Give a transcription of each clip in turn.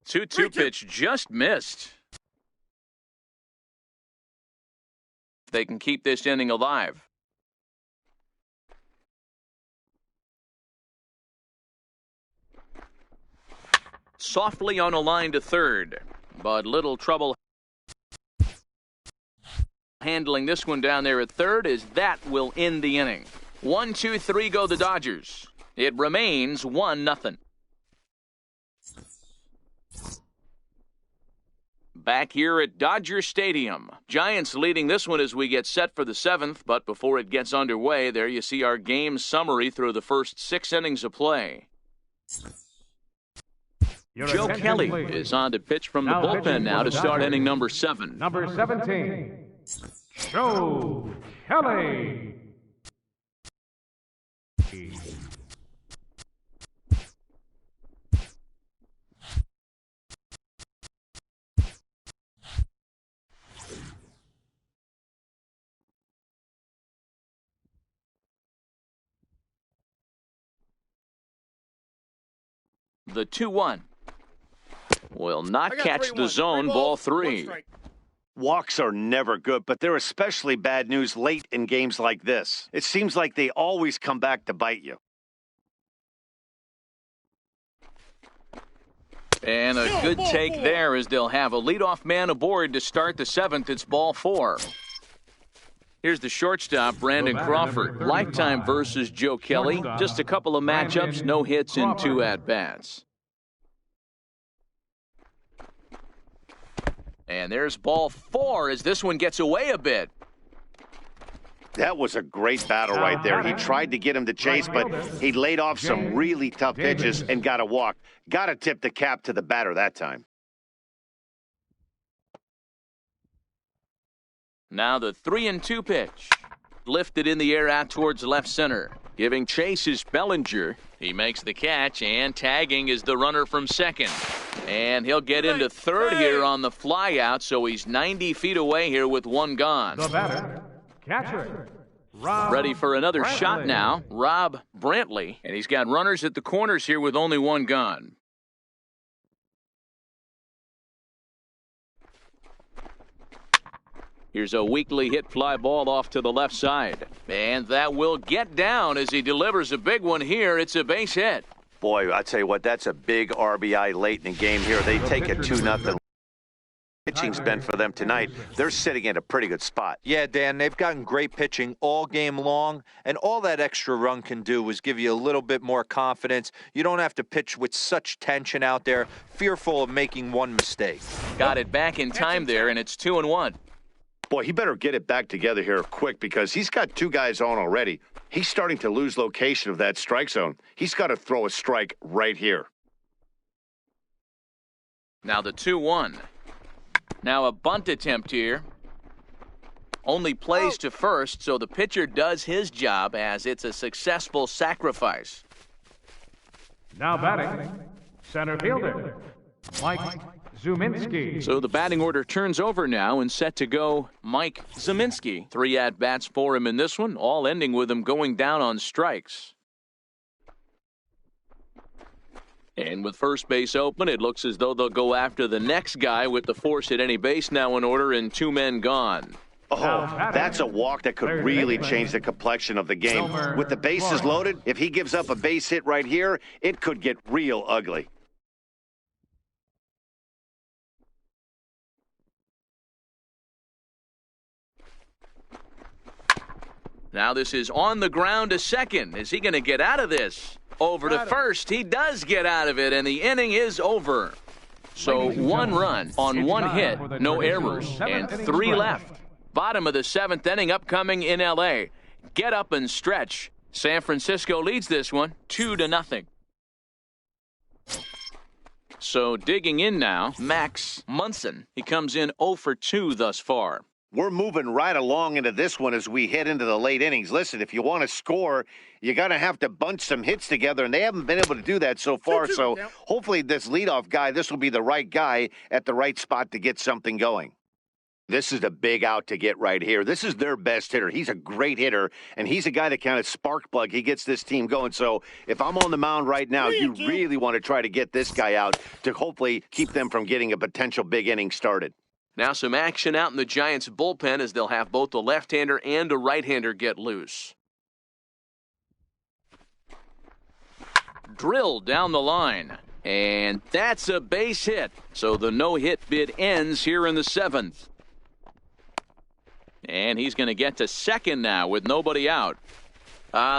2-2 pitch just missed. They can keep this inning alive. Softly on a line to third, but little trouble handling this one down there at third, as that will end the inning. 1-2-3 go the Dodgers. It remains 1-0. Back here at Dodger Stadium. Giants leading this one as we get set for the 7th, but before it gets underway, there you see our game summary through the first 6 innings of play. Joe Kelly is on to pitch from the bullpen now to start inning number 7. Number 17, Joe Kelly. The 2-1 will not catch the zone. Ball 3. Walks are never good, but they're especially bad news late in games like this. It seems like they always come back to bite you. And a good take there, as they'll have a leadoff man aboard to start the 7th. It's ball 4. Here's the shortstop, Brandon Crawford. Lifetime versus Joe Kelly. Just a couple of matchups, no hits in 2 at-bats. And there's ball 4 as this one gets away a bit. That was a great battle right there. He tried to get him to chase, but he laid off some really tough pitches and got a walk. Got to tip the cap to the batter that time. Now the 3-2 pitch. Lifted in the air out towards left center. Giving chase is Bellinger. He makes the catch, and tagging is the runner from second. And he'll get into third here on the fly out, so he's 90 feet away here with 1 gone. The batter, catcher, Rob ready for another Brantley. shot now, Rob Brantley. And he's got runners at the corners here with only 1 gone. Here's a weakly hit fly ball off to the left side. And that will get down as he delivers a big one here. It's a base hit. Boy, I tell you what, that's a big RBI late in the game here. They take a 2-0. Pitching's been for them tonight. They're sitting in a pretty good spot. Yeah, Dan, they've gotten great pitching all game long, and all that extra run can do is give you a little bit more confidence. You don't have to pitch with such tension out there, fearful of making one mistake. Got it back in time there, and it's 2-1. Boy, he better get it back together here quick because he's got 2 guys on already. He's starting to lose location of that strike zone. He's got to throw a strike right here. Now the 2-1. Now a bunt attempt here. Only plays to first, so the pitcher does his job as it's a successful sacrifice. Now batting, center fielder, Mike Zuminski. So the batting order turns over now and set to go Mike Zuminski. 3 at-bats for him in this one, all ending with him going down on strikes. And with first base open, it looks as though they'll go after the next guy with the force at any base now in order and 2 men gone. Oh, that's a walk that could really change the complexion of the game. With the bases loaded, if he gives up a base hit right here, it could get real ugly. Now this is on the ground to second. Is he going to get out of this? Over to first. He does get out of it, and the inning is over. So 1 run on 1 hit, no errors, and 3 left. Bottom of the 7th inning upcoming in L.A. Get up and stretch. San Francisco leads this one 2-0. So digging in now, Max Munson. He comes in 0 for 2 thus far. We're moving right along into this one as we head into the late innings. Listen, if you want to score, you're going to have to bunch some hits together, and they haven't been able to do that so far. So hopefully this leadoff guy, this will be the right guy at the right spot to get something going. This is a big out to get right here. This is their best hitter. He's a great hitter, and he's a guy that kind of spark plug. He gets this team going. So if I'm on the mound right now, you really want to try to get this guy out to hopefully keep them from getting a potential big inning started. Now some action out in the Giants' bullpen as they'll have both a left-hander and a right-hander get loose. Drilled down the line. And that's a base hit. So the no-hit bid ends here in the 7th. And he's going to get to second now with nobody out.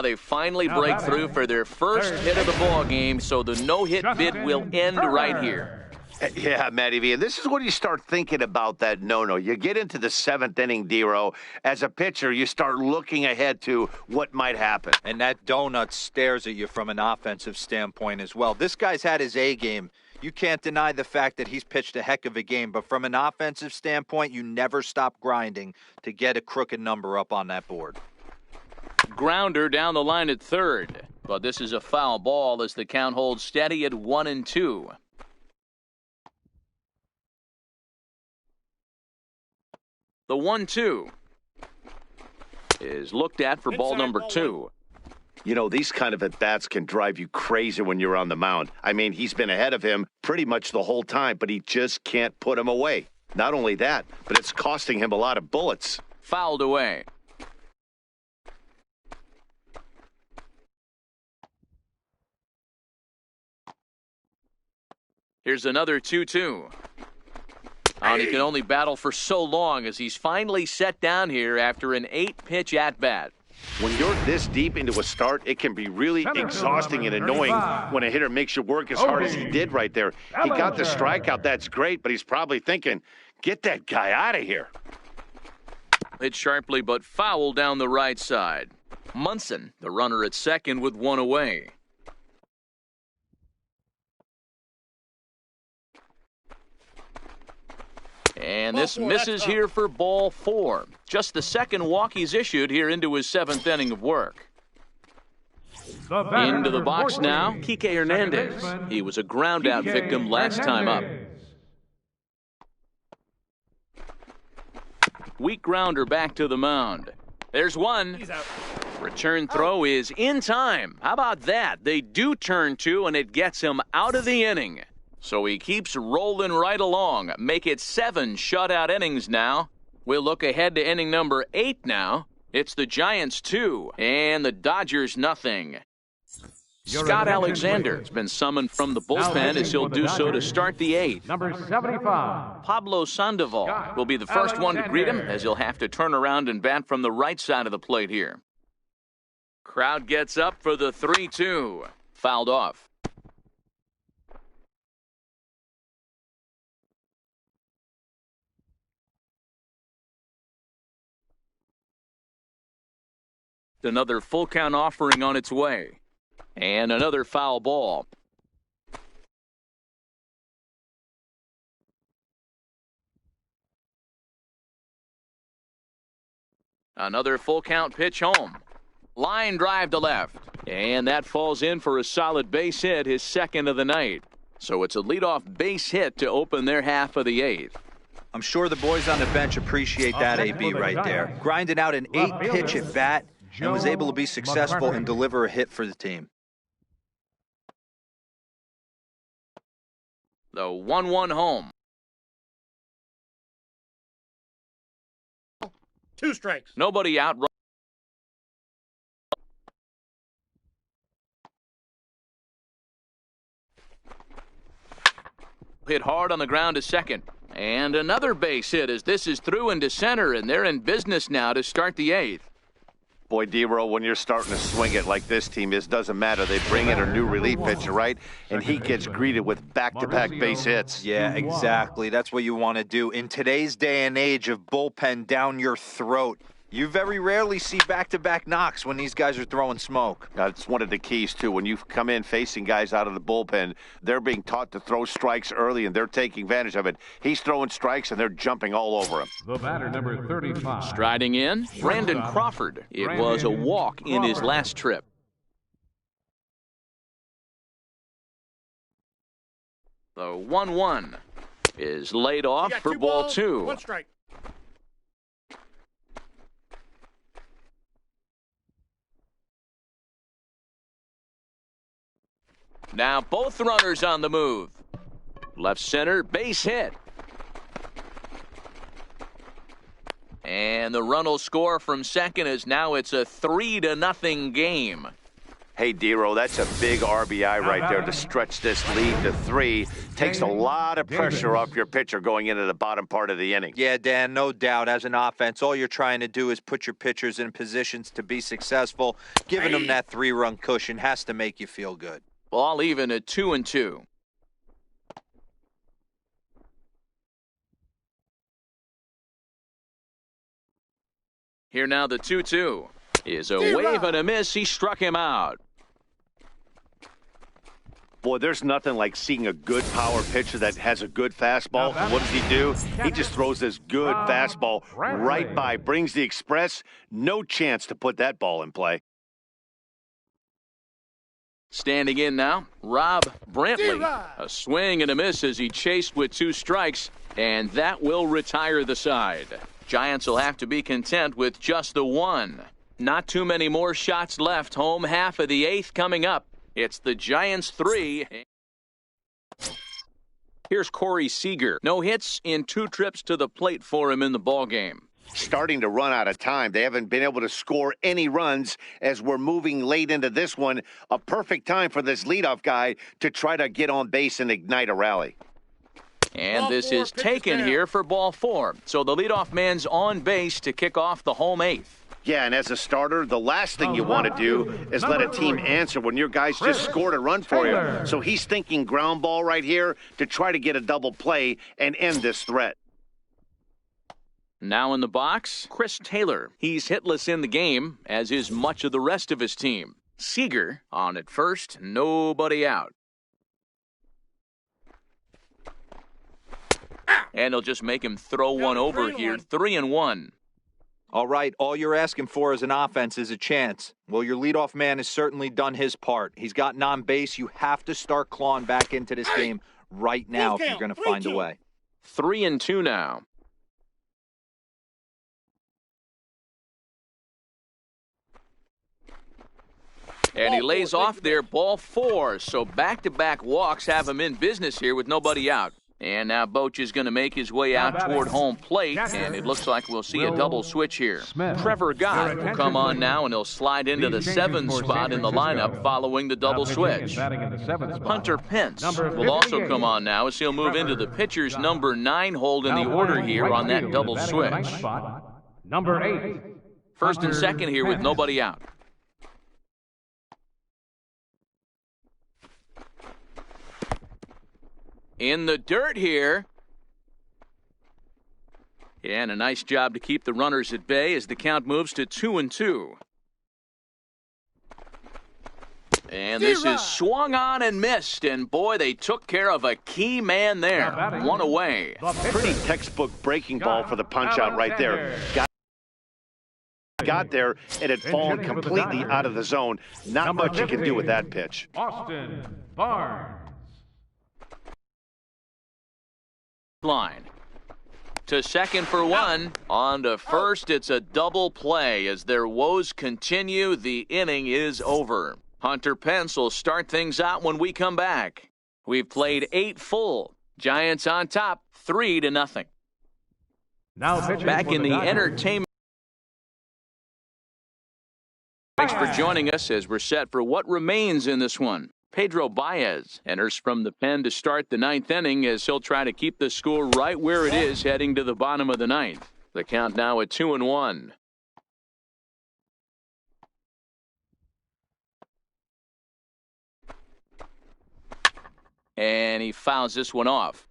They finally break through for their first hit of the ball game, so the no-hit bid will end right here. Yeah, Matty V, and this is when you start thinking about that no-no. You get into the 7th inning, D-Row. As a pitcher, you start looking ahead to what might happen. And that donut stares at you from an offensive standpoint as well. This guy's had his A game. You can't deny the fact that he's pitched a heck of a game, but from an offensive standpoint, you never stop grinding to get a crooked number up on that board. Grounder down the line at third, but this is a foul ball as the count holds steady at 1-2. The 1-2 is looked at for ball number 2. You know, these kind of at-bats can drive you crazy when you're on the mound. I mean, he's been ahead of him pretty much the whole time, but he just can't put him away. Not only that, but it's costing him a lot of bullets. Fouled away. Here's another 2-2. And he can only battle for so long as he's finally set down here after an 8-pitch at-bat. When you're this deep into a start, it can be really exhausting and annoying when a hitter makes you work as hard as he did right there. He got the strikeout, that's great, but he's probably thinking, get that guy out of here. Hit sharply but foul down the right side. Munson, the runner at second with one away. And this misses here for ball 4. Just the second walk he's issued here into his 7th inning of work. Into the box now, Kike Hernandez. He was a ground-out victim last time up. Weak grounder back to the mound. There's one. Return throw is in time. How about that? They do turn 2, and it gets him out of the inning. So he keeps rolling right along. Make it 7 shutout innings now. We'll look ahead to inning number 8 now. It's the Giants 2 and the Dodgers nothing. Scott Alexander has been summoned from the bullpen as he'll do so to start the 8th. Number 75. Pablo Sandoval will be the first one to greet him as he'll have to turn around and bat from the right side of the plate here. Crowd gets up for the 3-2. Fouled off. Another full count offering on its way. And another foul ball. Another full count pitch home. Line drive to left. And that falls in for a solid base hit, his second of the night. So it's a leadoff base hit to open their half of the 8th. I'm sure the boys on the bench appreciate that, AB, right there. Grinding out an 8-pitch at bat and was able to be successful and deliver a hit for the team. The 1-1 home. 2 strikes. Nobody out. Hit hard on the ground to second. And another base hit as this is through into center, and they're in business now to start the 8th. Boy, D-Row, when you're starting to swing it like this team is, doesn't matter. They bring in a new relief pitcher, right? And he gets greeted with back-to-back base hits. Yeah, exactly. That's what you want to do. In today's day and age of bullpen down your throat, you very rarely see back-to-back knocks when these guys are throwing smoke. That's one of the keys, too. When you come in facing guys out of the bullpen, they're being taught to throw strikes early, and they're taking advantage of it. He's throwing strikes, and they're jumping all over him. The batter, number 35. Striding in, Brandon Crawford. It was a walk in his last trip. The 1-1 is laid off for ball 2. 1 strike. Now both runners on the move. Left center, base hit. And the run will score from second as now it's a 3-0 game. Hey, Dero, that's a big RBI right there to stretch this lead to 3. Takes a lot of pressure off your pitcher going into the bottom part of the inning. Yeah, Dan, no doubt. As an offense, all you're trying to do is put your pitchers in positions to be successful. Giving them that 3-run cushion has to make you feel good. Ball even at 2-2. Here now the 2-2 is a wave and a miss. He struck him out. Boy, there's nothing like seeing a good power pitcher that has a good fastball. What does he do? He just throws this good fastball right by, brings the express. No chance to put that ball in play. Standing in now, Rob Brantley. A swing and a miss as he chased with 2 strikes, and that will retire the side. Giants will have to be content with just the 1. Not too many more shots left. Home half of the 8th coming up. It's the Giants 3. Here's Corey Seager. No hits in 2 trips to the plate for him in the ballgame. Starting to run out of time. They haven't been able to score any runs as we're moving late into this one. A perfect time for this leadoff guy to try to get on base and ignite a rally. And this is taken here for ball 4. So the leadoff man's on base to kick off the home 8th. Yeah, and as a starter, the last thing you want to do is let a team answer when your guys just scored a run for you. So he's thinking ground ball right here to try to get a double play and end this threat. Now in the box, Chris Taylor. He's hitless in the game, as is much of the rest of his team. Seager on at first, nobody out. And he'll just make him throw one over here. 3-1. All right, all you're asking for as an offense is a chance. Well, your leadoff man has certainly done his part. He's gotten on base. You have to start clawing back into this game right now if you're going to find a way. 3-2 now. And he lays off there, ball 4. So back-to-back walks have him in business here with nobody out. And now Boch is going to make his way out toward home plate, and it looks like we'll see a double switch here. Trevor Gott will come on now, and he'll slide into the 7th spot in the lineup following the double switch. Hunter Pence will also come on now as he'll move into the pitcher's number 9 hold in the order here on that double switch. Number 8. First and second here with nobody out. In the dirt here. And a nice job to keep the runners at bay as the count moves to 2-2. And this is swung on and missed. And boy, they took care of a key man there. One away. Pretty textbook breaking ball for the punch out right there. Got there, and it fallen completely out of the zone. Not much you can do with that pitch. Austin Barnes. Line to second for 1. On to first, it's a double play as their woes continue. The inning is over. Hunter Pence will start things out when we come back. We've played 8 full. Giants on top, 3-0. Now back in the entertainment. Thanks for joining us as we're set for what remains in this one. Pedro Baez enters from the pen to start the 9th inning as he'll try to keep the score right where it is heading to the bottom of the 9th. The count now at 2-1. And he fouls this one off.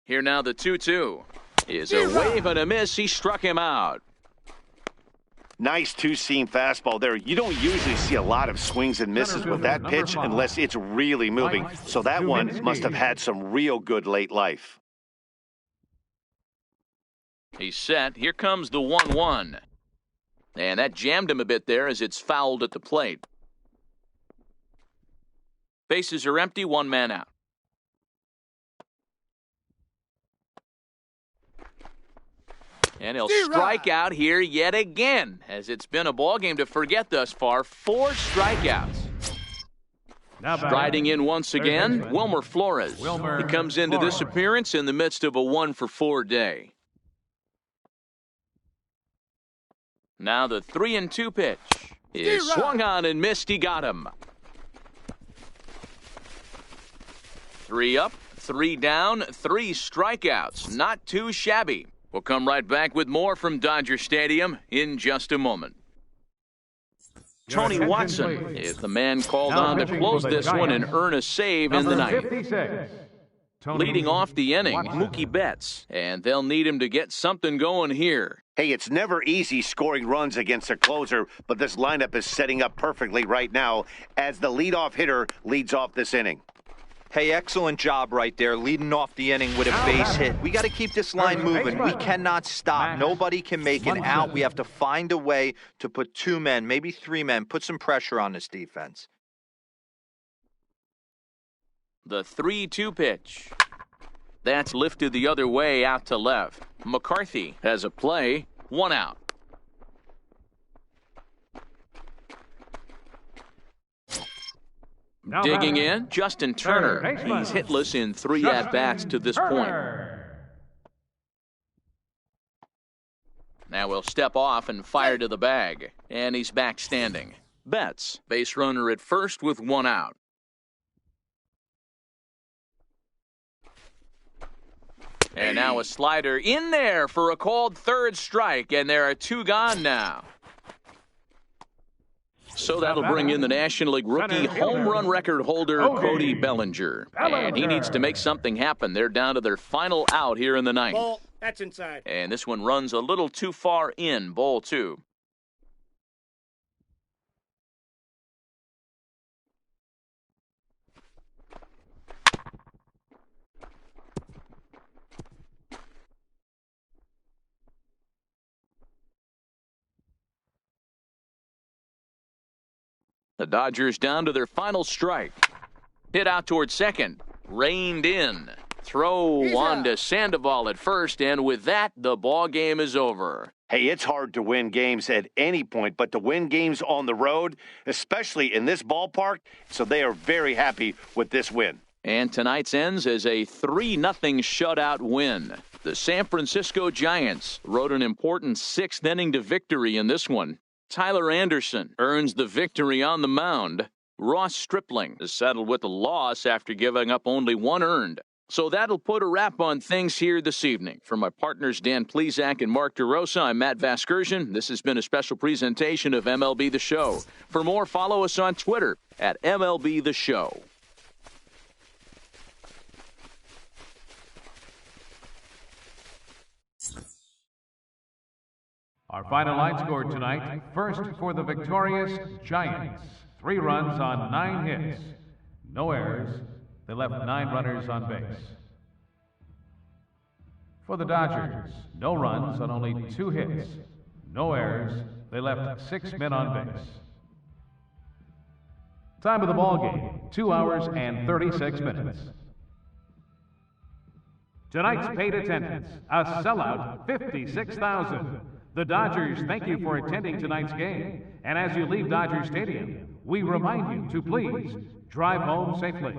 Here now the 2-2. Is a wave and a miss. He struck him out. Nice two-seam fastball there. You don't usually see a lot of swings and misses with that pitch unless it's really moving. So that one must have had some real good late life. He's set. Here comes the 1-1. And that jammed him a bit there as it's fouled at the plate. Bases are empty, 1 man out. And he'll strike out here yet again, as it's been a ball game to forget thus far. 4 strikeouts. Striding in once again, Wilmer Flores. He comes into this appearance in the midst of a 1-for-4 day. Now the 3-2 pitch is swung on and missed. He got him. 3 up, 3 down, 3 strikeouts. Not too shabby. We'll come right back with more from Dodger Stadium in just a moment. Tony Watson is the man called on to close this one and earn a save in the ninth. Leading off the inning, Mookie Betts, and they'll need him to get something going here. Hey, it's never easy scoring runs against a closer, but this lineup is setting up perfectly right now as the leadoff hitter leads off this inning. Hey, excellent job right there, leading off the inning with a base hit. We got to keep this line moving. We cannot stop. Nobody can make an out. We have to find a way to put 2 men, maybe 3 men, put some pressure on this defense. The 3-2 pitch. That's lifted the other way out to left. McCarthy has a play, 1 out. Digging in, Justin Turner. He's hitless in 3 at-bats to this point. Now he'll step off and fire to the bag. And he's back standing. Betts, base runner at first with 1 out. And now a slider in there for a called 3rd strike, and there are 2 gone now. So that'll bring in the National League rookie home run record holder, Cody Bellinger. And he needs to make something happen. They're down to their final out here in the 9th. Ball, that's inside. And this one runs a little too far in, ball 2. The Dodgers down to their final strike. Hit out towards second. Reined in. Throw on to Sandoval at first, and with that, the ball game is over. Hey, it's hard to win games at any point, but to win games on the road, especially in this ballpark, so they are very happy with this win. And tonight's ends as a 3-0 shutout win. The San Francisco Giants rode an important 6th inning to victory in this one. Tyler Anderson earns the victory on the mound. Ross Stripling is settled with a loss after giving up only 1 earned. So that'll put a wrap on things here this evening. For my partners Dan Plesac and Mark DeRosa, I'm Matt Vasgersian. This has been a special presentation of MLB The Show. For more, follow us on Twitter at MLB The Show. Our final line score tonight, first for the victorious Giants. 3 runs on 9 hits. No errors. They left 9 runners on base. For the Dodgers, no runs on only 2 hits. No errors. They left 6 men on base. Time of the ball game, 2 hours and 36 minutes. Tonight's paid attendance, a sellout, 56,000. The Dodgers thank you for attending tonight's game. And as you leave Dodger Stadium, we remind you to please drive home safely.